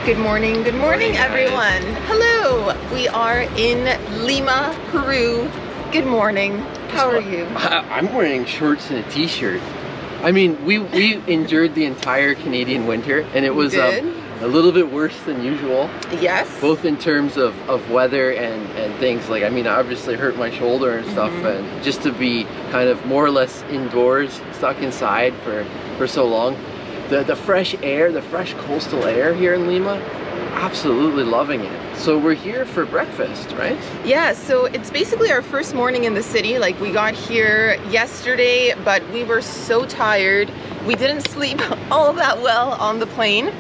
Good morning everyone. Hello, we are in Lima, Peru. Good morning. How are you? I'm wearing shorts and a t-shirt. I mean, we endured the entire Canadian winter, and it was a little bit worse than usual. Yes. Both in terms of weather and things. Like, I mean, I obviously hurt my shoulder and stuff, and just to be kind of more or less indoors, stuck inside for so long. The fresh air, the fresh coastal air here in Lima, absolutely loving it. So we're here for breakfast, right? Yeah, so it's basically our first morning in the city. Like, we got here yesterday, but we were so tired. We didn't sleep all that well on the plane.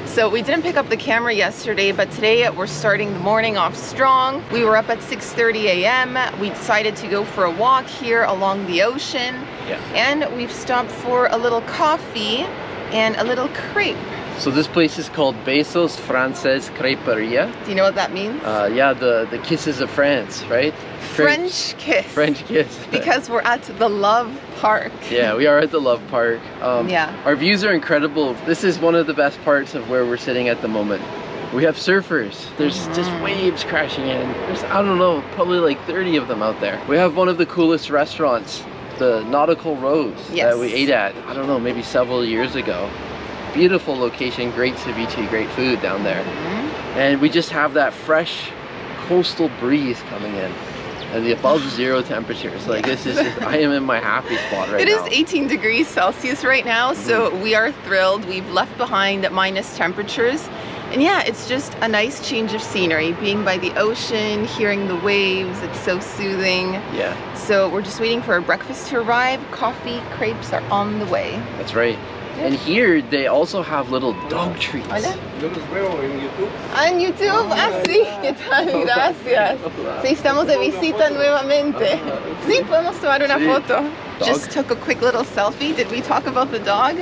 So we didn't pick up the camera yesterday, but today we're starting the morning off strong. We were up at 6:30 a.m. We decided to go for a walk here along the ocean. Yeah. And we've stopped for a little coffee and a little crepe. So this place is called Besos Frances Creperia. Do you know what that means? Yeah, the kisses of France, right? French kiss. French kiss. Because we're at the Love Park. Yeah, we are at the Love Park. Yeah. Our views are incredible. This is one of the best parts of where we're sitting at the moment. We have surfers. There's just waves crashing in. There's, I don't know, probably like 30 of them out there. We have one of the coolest restaurants, the Nautical Rose, that we ate at, I don't know, maybe several years ago. Beautiful location, great ceviche, great food down there. And we just have that fresh coastal breeze coming in. And the above zero temperatures. Like, this is just, I am in my happy spot right now. It is 18 degrees Celsius right now, so we are thrilled. We've left behind minus temperatures. And yeah, it's just a nice change of scenery, being by the ocean, hearing the waves. It's so soothing. Yeah. So we're just waiting for our breakfast to arrive. Coffee, crepes are on the way. That's right. And here they also have little dog treats. Hola. Yo los veo en YouTube. En YouTube, sí, ¿qué tal? Gracias. Sí, estamos de visita nuevamente. Sí, podemos tomar una foto. Just took a quick little selfie. Did we talk about the dog?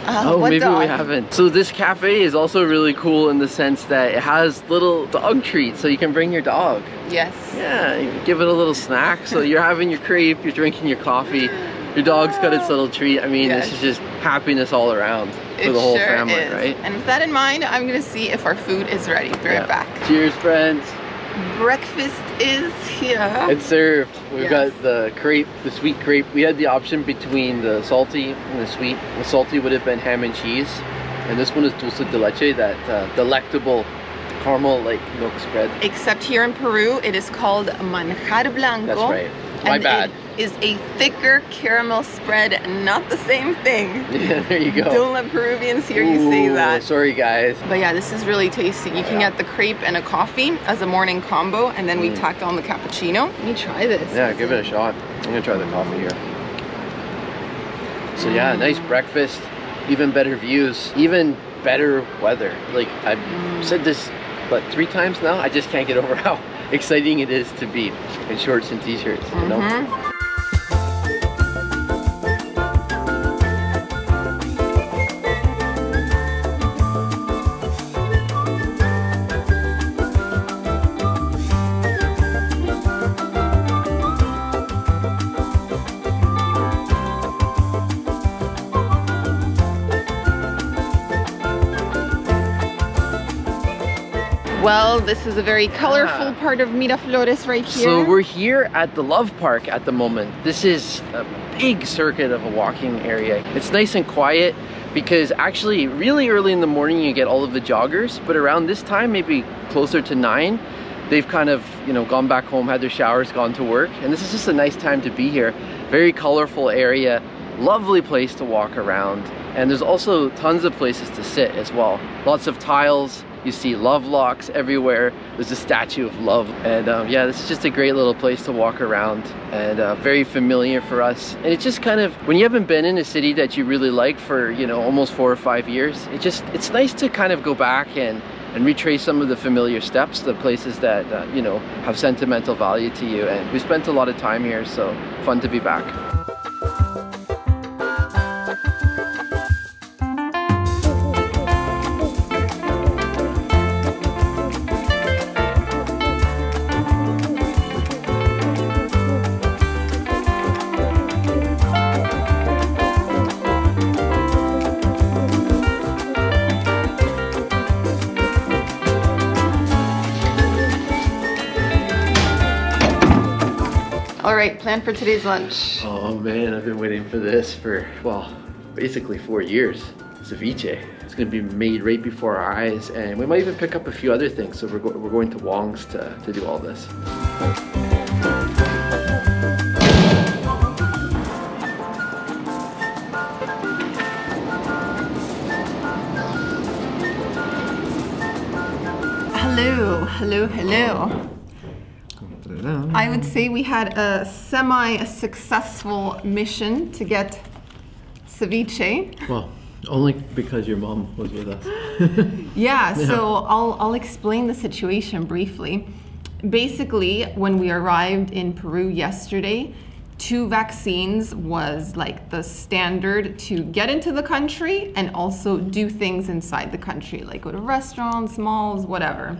Oh, maybe we haven't. So this cafe is also really cool in the sense that it has little dog treats, so you can bring your dog. Yes. Yeah, you give it a little snack. So you're having your crepe, you're drinking your coffee, your dog's got its little treat. I mean, this is just happiness all around for the whole family, right? And with that in mind, I'm gonna see if our food is ready. Be right back. Cheers, friends. Breakfast is here. It's served. We've got the crepe, the sweet crepe. We had the option between the salty and the sweet. The salty would have been ham and cheese, and this one is dulce de leche, that delectable caramel like milk spread. Except here in Peru, it is called manjar blanco. That's right. My bad. It is a thicker caramel spread, not the same thing. Yeah, there you go. Don't let Peruvians hear you say that. Sorry, guys. But yeah, this is really tasty. You can get the crepe and a coffee as a morning combo, and then we tacked on the cappuccino. Let me try this. Yeah, give it a shot. I'm gonna try the coffee here. So yeah, nice breakfast, even better views, even better weather. Like, I've said this, but 3 times now, I just can't get over how exciting it is to be in shorts and t-shirts, you know? Well, this is a very colorful part of Miraflores right here. So we're here at the Love Park at the moment. This is a big circuit of a walking area. It's nice and quiet because actually really early in the morning you get all of the joggers, but around this time, maybe closer to 9, they've kind of, you know, gone back home, had their showers, gone to work. And this is just a nice time to be here. Very colorful area, lovely place to walk around. And there's also tons of places to sit as well. Lots of tiles. You see love locks everywhere. There's a statue of love. And yeah, this is just a great little place to walk around, and very familiar for us. And it's just kind of, when you haven't been in a city that you really like for, you know, almost 4 or 5 years, it's nice to kind of go back and retrace some of the familiar steps, the places that, you know, have sentimental value to you. And we spent a lot of time here, so fun to be back. All right, plan for today's lunch. Oh man, I've been waiting for this for, well, basically 4 years. Ceviche. It's gonna be made right before our eyes, and we might even pick up a few other things. So we're going to Wong's to do all this. Hello, hello, hello. I would say we had a semi-successful mission to get ceviche. Well, only because your mom was with us. Yeah, so I'll explain the situation briefly. Basically, when we arrived in Peru yesterday, 2 vaccines was like the standard to get into the country and also do things inside the country, like go to restaurants, malls, whatever.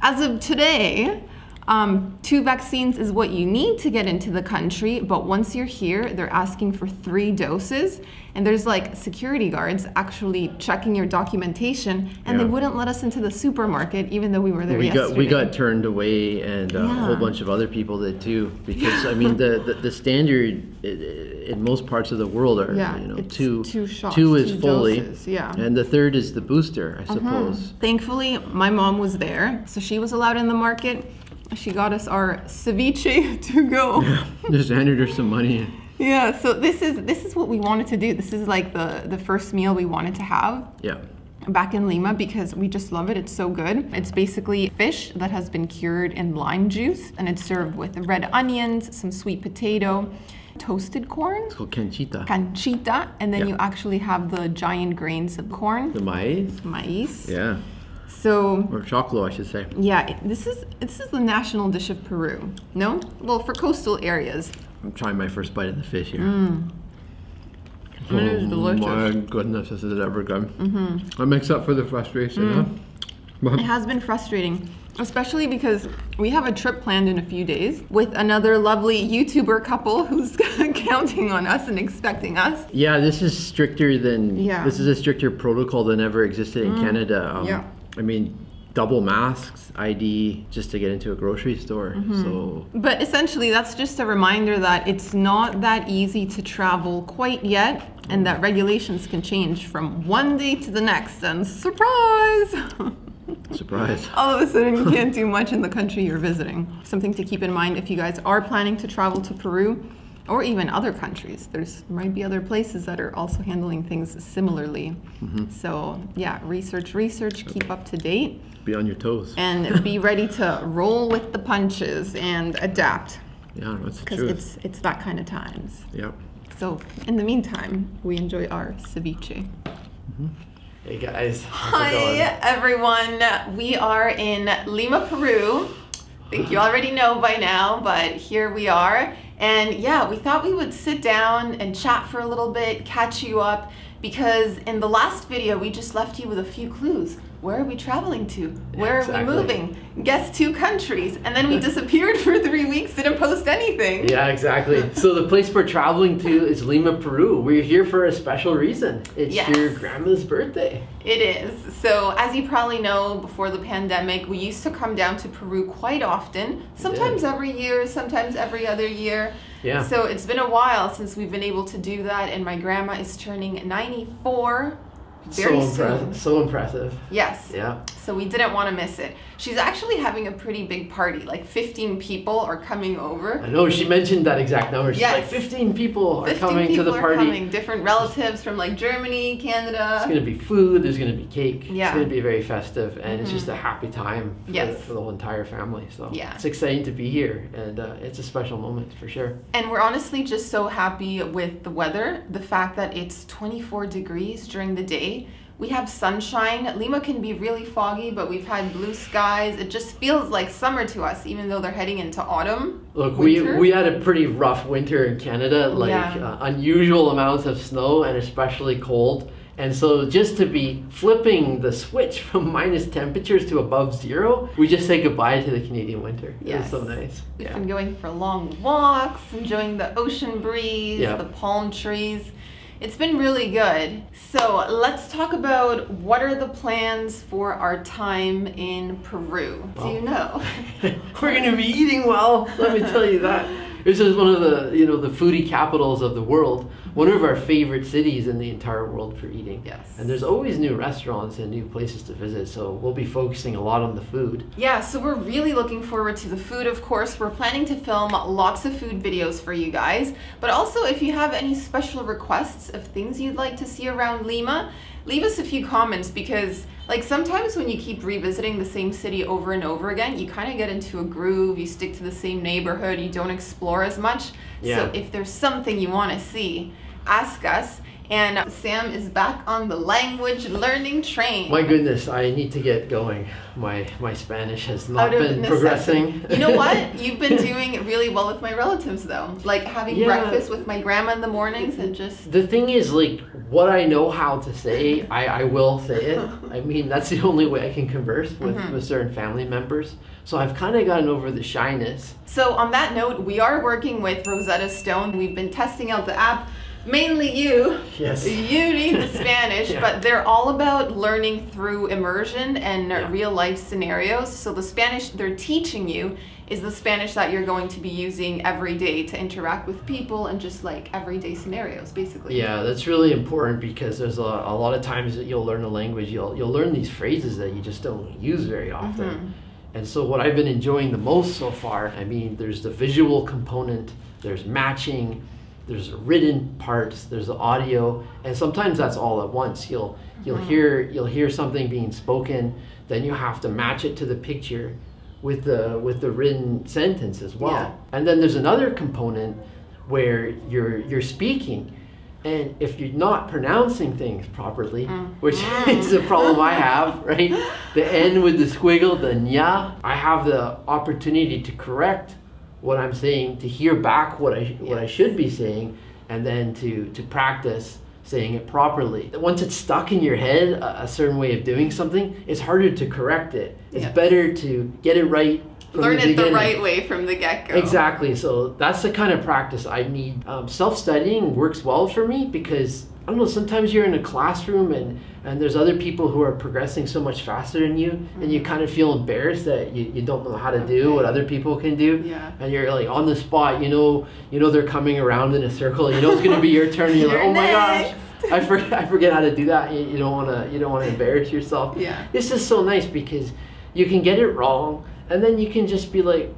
As of today, 2 vaccines is what you need to get into the country, but once you're here, they're asking for 3 doses, and there's like security guards actually checking your documentation, and they wouldn't let us into the supermarket even though we were there yesterday. We got turned away, and a whole bunch of other people did too, because I mean the standard in most parts of the world are, you know, two shots, 2 is fully doses, and the 3rd is the booster, I suppose. Thankfully, my mom was there, so she was allowed in the market. She got us our ceviche to go. Yeah, just handed her some money. Yeah, so this is what we wanted to do. This is like the first meal we wanted to have. Yeah. Back in Lima, because we just love it. It's so good. It's basically fish that has been cured in lime juice, and it's served with red onions, some sweet potato, toasted corn. It's called canchita. Canchita, and then you actually have the giant grains of corn. The maize. Maize. Yeah. So, or choclo, I should say. Yeah, this is the national dish of Peru. No? Well, for coastal areas. I'm trying my first bite of the fish here. It is delicious. My goodness, this is ever good. That makes up for the frustration, huh? It has been frustrating, especially because we have a trip planned in a few days with another lovely YouTuber couple who's counting on us and expecting us. Yeah, this is stricter than, this is a stricter protocol than ever existed in Canada. I mean, double masks, ID, just to get into a grocery store. So, but essentially, that's just a reminder that it's not that easy to travel quite yet, and that regulations can change from one day to the next. And surprise! Surprise. All of a sudden, you can't do much in the country you're visiting. Something to keep in mind if you guys are planning to travel to Peru, or even other countries. There might be other places that are also handling things similarly. So yeah, research, keep up to date. Be on your toes. And be ready to roll with the punches and adapt. Yeah, that's true. Because it's that kind of times. Yep. So in the meantime, we enjoy our ceviche. Hey guys. Hi everyone. We are in Lima, Peru. I think you already know by now, but here we are. And yeah, we thought we would sit down and chat for a little bit, catch you up, because in the last video, we just left you with a few clues. Where are we traveling to? Where are we moving? Guess 2 countries. And then we disappeared for 3 weeks, didn't post anything. Yeah, exactly. So the place we're traveling to is Lima, Peru. We're here for a special reason. It's your grandma's birthday. It is. So as you probably know, before the pandemic, we used to come down to Peru quite often. Sometimes every year, sometimes every other year. Yeah. So it's been a while since we've been able to do that, and my grandma is turning 94 very soon. So impressive. Yes. Yeah. So we didn't want to miss it. She's actually having a pretty big party. Like 15 people are coming over. I know, she mentioned that exact number. She's like, 15 people are coming to the party. Coming. Different relatives from like Germany, Canada. It's going to be food, there's going to be cake. Yeah. It's going to be very festive, and it's just a happy time for the whole entire family. So it's exciting to be here, and it's a special moment for sure. And we're honestly just so happy with the weather. The fact that it's 24 degrees during the day. We have sunshine. Lima can be really foggy, but we've had blue skies. It just feels like summer to us, even though they're heading into autumn. Look, we had a pretty rough winter in Canada, like unusual amounts of snow and especially cold. And so just to be flipping the switch from minus temperatures to above 0, we just say goodbye to the Canadian winter. Yes. It was so nice. We've been going for long walks, enjoying the ocean breeze, the palm trees. It's been really good. So let's talk about what are the plans for our time in Peru. Do you know? We're going to be eating well, let me tell you that. This is one of the, you know, the foodie capitals of the world. One of our favorite cities in the entire world for eating. Yes. And there's always new restaurants and new places to visit, so we'll be focusing a lot on the food. Yeah, so we're really looking forward to the food, of course. We're planning to film lots of food videos for you guys, but also if you have any special requests of things you'd like to see around Lima, leave us a few comments, because like sometimes when you keep revisiting the same city over and over again, you kind of get into a groove, you stick to the same neighborhood, you don't explore as much. Yeah. So if there's something you want to see, ask us. And Sam is back on the language learning train. My goodness, I need to get going. My Spanish has not been progressing. You know what? You've been doing really well with my relatives though. Like having breakfast with my grandma in the mornings and just... The thing is, like, what I know how to say, I will say it. I mean, that's the only way I can converse with certain family members. So I've kind of gotten over the shyness. So on that note, we are working with Rosetta Stone. We've been testing out the app. Mainly you. Yes. You need the Spanish, but they're all about learning through immersion and real life scenarios. So the Spanish they're teaching you is the Spanish that you're going to be using every day to interact with people and just like everyday scenarios, basically. Yeah, that's really important, because there's a lot of times that you'll learn a language, you'll learn these phrases that you just don't use very often. And so what I've been enjoying the most so far, I mean, there's the visual component, there's matching, there's written parts, there's the audio, and sometimes that's all at once. You'll hear something being spoken, then you have to match it to the picture with the written sentence as well. Yeah. And then there's another component where you're speaking, and if you're not pronouncing things properly, which is a problem I have, right? The N with the squiggle, the nya, I have the opportunity to correct what I'm saying, to hear back what I should be saying, and then to practice saying it properly. Once it's stuck in your head, a certain way of doing something, it's harder to correct it. It's better to get it right from Learn the beginning. The right way from the get-go. Exactly. So that's the kind of practice I need. Self-studying works well for me, because I don't know, sometimes you're in a classroom and there's other people who are progressing so much faster than you, and you kind of feel embarrassed that you don't know how to do what other people can do. Yeah. And you're like on the spot, you know they're coming around in a circle, you know it's gonna be your turn, and you're like, oh my gosh, I forget how to do that. You don't wanna embarrass yourself. Yeah. This is so nice because you can get it wrong, and then you can just be like,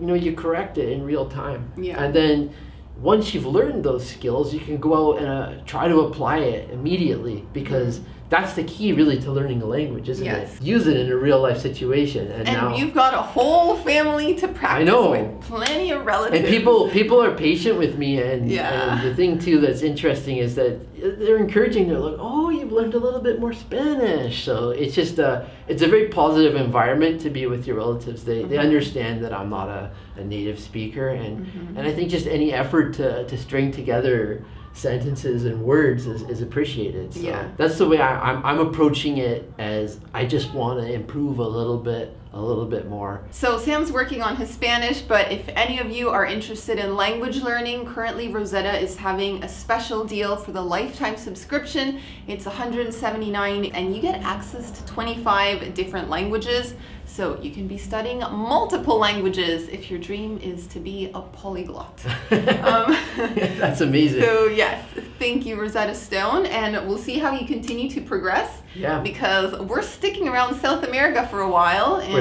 you correct it in real time. Yeah. And then once you've learned those skills, you can go out and try to apply it immediately, because that's the key really to learning a language, isn't it? Use it in a real life situation. And now you've got a whole family to practice with, plenty of relatives. And people are patient with me, and the thing too that's interesting is that they're encouraging. They're like, oh, you've learned a little bit more Spanish. So it's just it's a very positive environment to be with your relatives. They understand that I'm not a native speaker, and I think just any effort to string together sentences and words is appreciated. So that's the way I'm approaching it, as I just want to improve a little bit more. So Sam's working on his Spanish, but if any of you are interested in language learning, currently Rosetta is having a special deal for the lifetime subscription. It's $179 and you get access to 25 different languages. So you can be studying multiple languages if your dream is to be a polyglot. That's amazing. So yes, thank you Rosetta Stone, and we'll see how you continue to progress. Yeah. Because we're sticking around South America for a while, and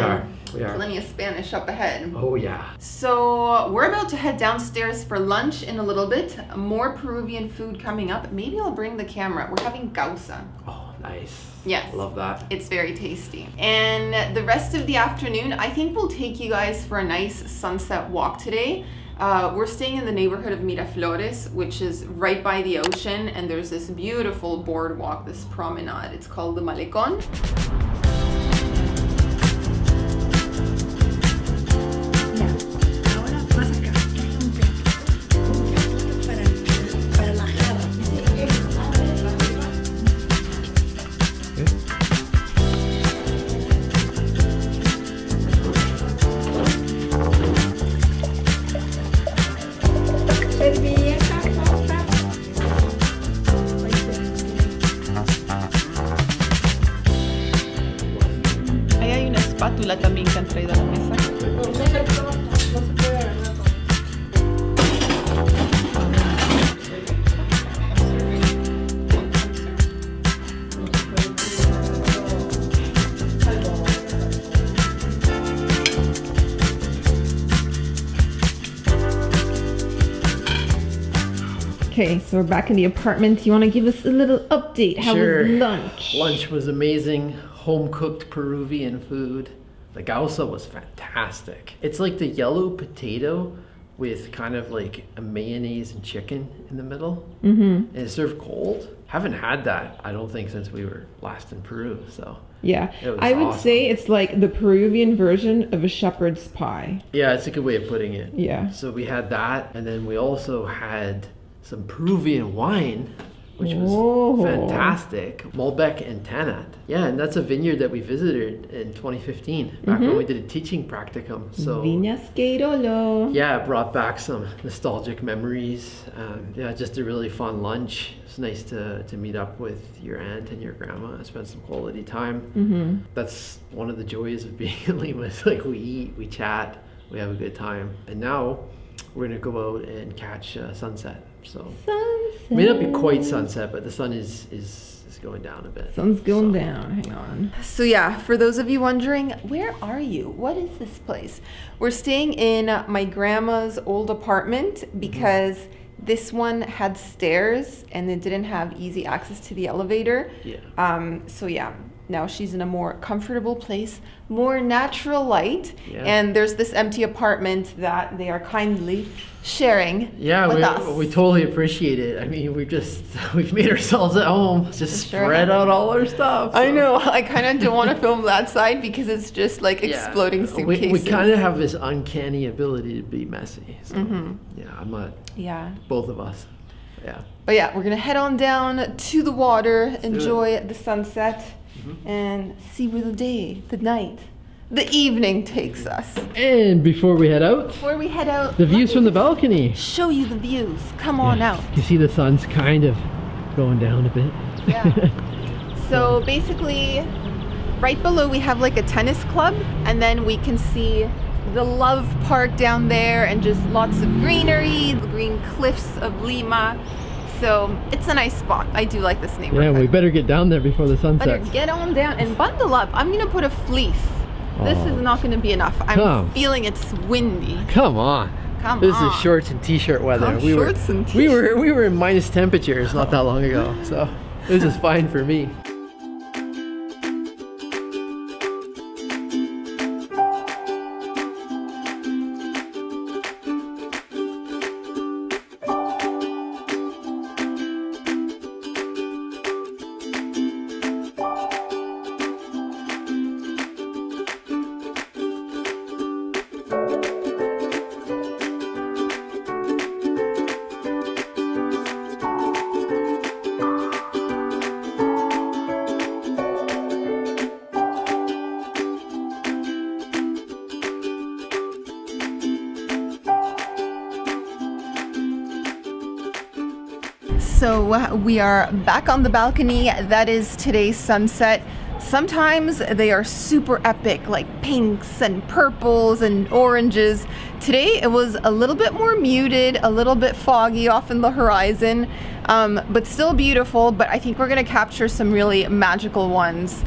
we are. Plenty of Spanish up ahead. Oh yeah. So we're about to head downstairs for lunch in a little bit. More Peruvian food coming up. Maybe I'll bring the camera. We're having gausa. Oh, nice. Yes. Love that. It's very tasty. And the rest of the afternoon, I think we'll take you guys for a nice sunset walk today. We're staying in the neighborhood of Miraflores, which is right by the ocean, and there's this beautiful boardwalk, this promenade. It's called the Malecón. También que han traído a la mesa. Okay, so we're back in the apartment. You want to give us a little update? How was lunch? Lunch was amazing. Home-cooked Peruvian food. The gausa was fantastic. It's like the yellow potato with kind of like a mayonnaise and chicken in the middle. And it's served cold. Haven't had that, I don't think, since we were last in Peru, so. Yeah, I would say it's like the Peruvian version of a shepherd's pie. Yeah, it's a good way of putting it. Yeah. So we had that, and then we also had some Peruvian wine, which was fantastic. Malbec and Tanat. Yeah, and that's a vineyard that we visited in 2015, back when we did a teaching practicum. So Viñas Queirolo. yeah, it brought back some nostalgic memories. Yeah, just a really fun lunch. It's nice to meet up with your aunt and your grandma and spend some quality time. That's one of the joys of being in Lima. It's like we eat, we chat, we have a good time. And now we're gonna go out and catch sunset. So Sunset. May not be quite sunset, but the sun is going down a bit. Sun's going down. Hang on. So yeah, for those of you wondering, where are you? What is this place? We're staying in my grandma's old apartment because this one had stairs and it didn't have easy access to the elevator. Yeah. So yeah, now she's in a more comfortable place, more natural light, and there's this empty apartment that they are kindly sharing with us. We totally appreciate it. I mean, we've made ourselves at home, just spread out all our stuff. So. I know. I kind of don't want to film that side because it's just like exploding suitcases. We kind of have this uncanny ability to be messy. So, yeah, I'm not. Yeah. Both of us. Yeah. But yeah, we're gonna head on down to the water, enjoy the sunset, and see where the night, the evening takes us. And before we head out, the views from the balcony. Show you the views. Come on out. You see the sun's kind of going down a bit. Yeah. So basically, right below we have like a tennis club, and then we can see the Love Park down there and just lots of greenery, the green cliffs of Lima. So it's a nice spot. I do like this neighborhood. Yeah, we better get down there before the sun sets. Better get on down and bundle up. I'm gonna put a fleece. This is not gonna be enough. I'm feeling it's windy. Come on. This is shorts and t-shirt weather. We were in minus temperatures not that long ago, so this is fine for me. So we are back on the balcony. That is today's sunset. Sometimes they are super epic, like pinks and purples and oranges. Today it was a little bit more muted, a little bit foggy off in the horizon, but still beautiful. But I think we're gonna capture some really magical ones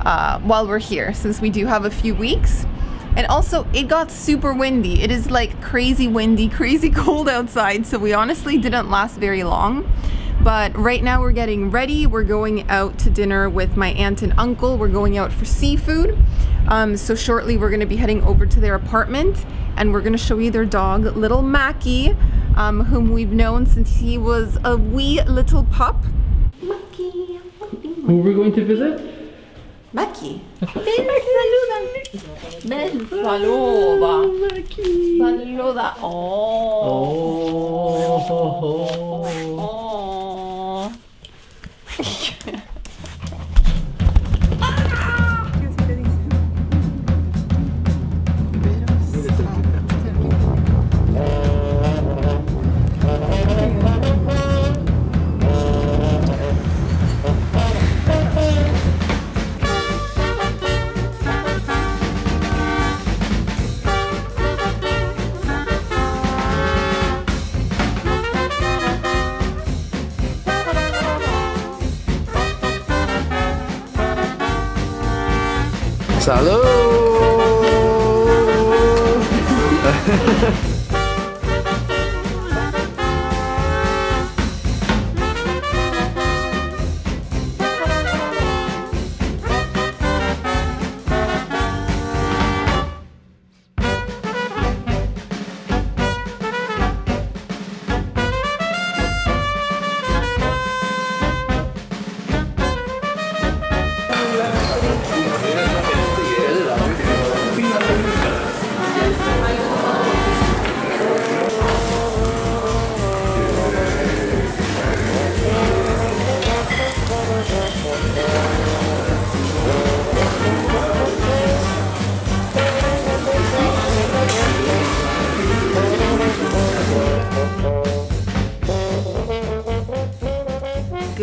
while we're here, since we do have a few weeks. And also, it got super windy. It is like crazy windy, crazy cold outside, so we honestly didn't last very long. But right now we're getting ready. We're going out to dinner with my aunt and uncle. We're going out for seafood. So shortly we're gonna be heading over to their apartment, and we're gonna show you their dog, little Mackie, whom we've known since he was a wee little pup. Mackie. Who are we going to visit? Mackie. Ven, saluda. Saluda. Salud!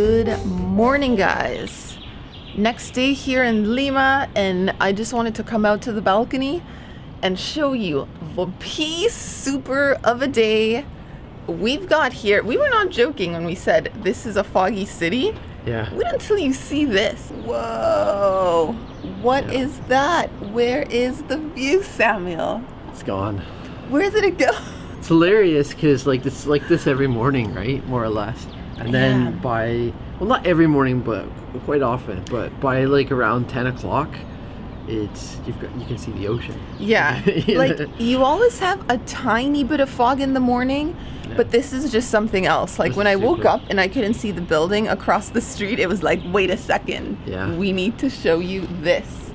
Good morning, guys. Next day here in Lima, and I just wanted to come out to the balcony and show you the piece super of a day we've got here. We were not joking when we said this is a foggy city. Yeah. Wait until you see this. Whoa. What is that? Where is the view, Samuel? It's gone. Where did it go? It's hilarious because like this every morning, right? More or less. And then by, well, not every morning, but quite often, but by like around 10 o'clock, you can see the ocean. Yeah. Like you always have a tiny bit of fog in the morning, but this is just something else. Like when I woke up and I couldn't see the building across the street, it was like, wait a second. Yeah. We need to show you this.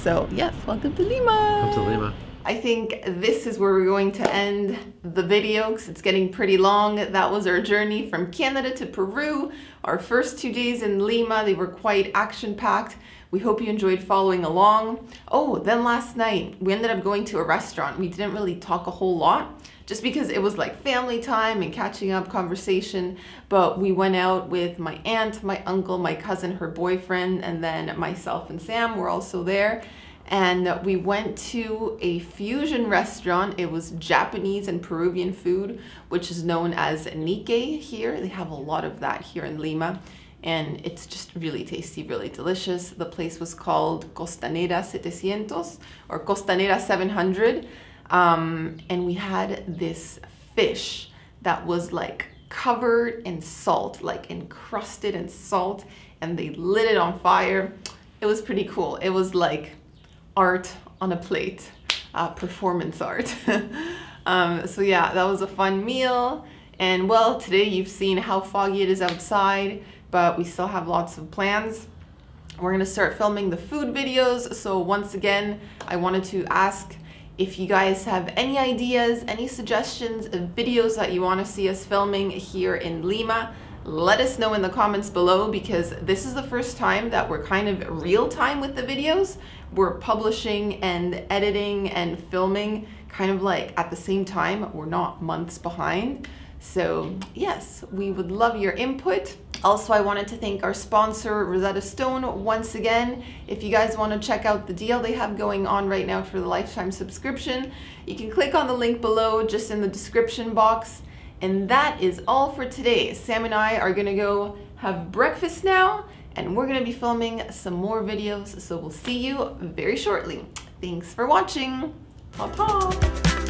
So yes, welcome to Lima. Welcome to Lima. I think this is where we're going to end the video because it's getting pretty long. That was our journey from Canada to Peru. Our first 2 days in Lima, they were quite action-packed. We hope you enjoyed following along. Oh, then last night, we ended up going to a restaurant. We didn't really talk a whole lot just because it was like family time and catching up conversation. But we went out with my aunt, my uncle, my cousin, her boyfriend, and then myself and Sam were also there. And we went to a fusion restaurant. It was Japanese and Peruvian food, which is known as Nikkei here. They have a lot of that here in Lima. And it's just really tasty, really delicious. The place was called Costanera 700 or Costanera 700. And we had this fish that was like covered in salt, like encrusted in salt, and they lit it on fire. It was pretty cool. It was like art on a plate, performance art. So yeah, that was a fun meal. And well, today you've seen how foggy it is outside, but we still have lots of plans. We're gonna start filming the food videos. So once again, I wanted to ask if you guys have any ideas, any suggestions of videos that you wanna see us filming here in Lima. Let us know in the comments below because this is the first time that we're kind of real time with the videos. We're publishing and editing and filming kind of like at the same time. We're not months behind. So yes, we would love your input. Also, I wanted to thank our sponsor, Rosetta Stone, once again. If you guys want to check out the deal they have going on right now for the lifetime subscription, you can click on the link below just in the description box. And that is all for today. Sam and I are gonna go have breakfast now, and we're gonna be filming some more videos. So we'll see you very shortly. Thanks for watching. Ta-ta.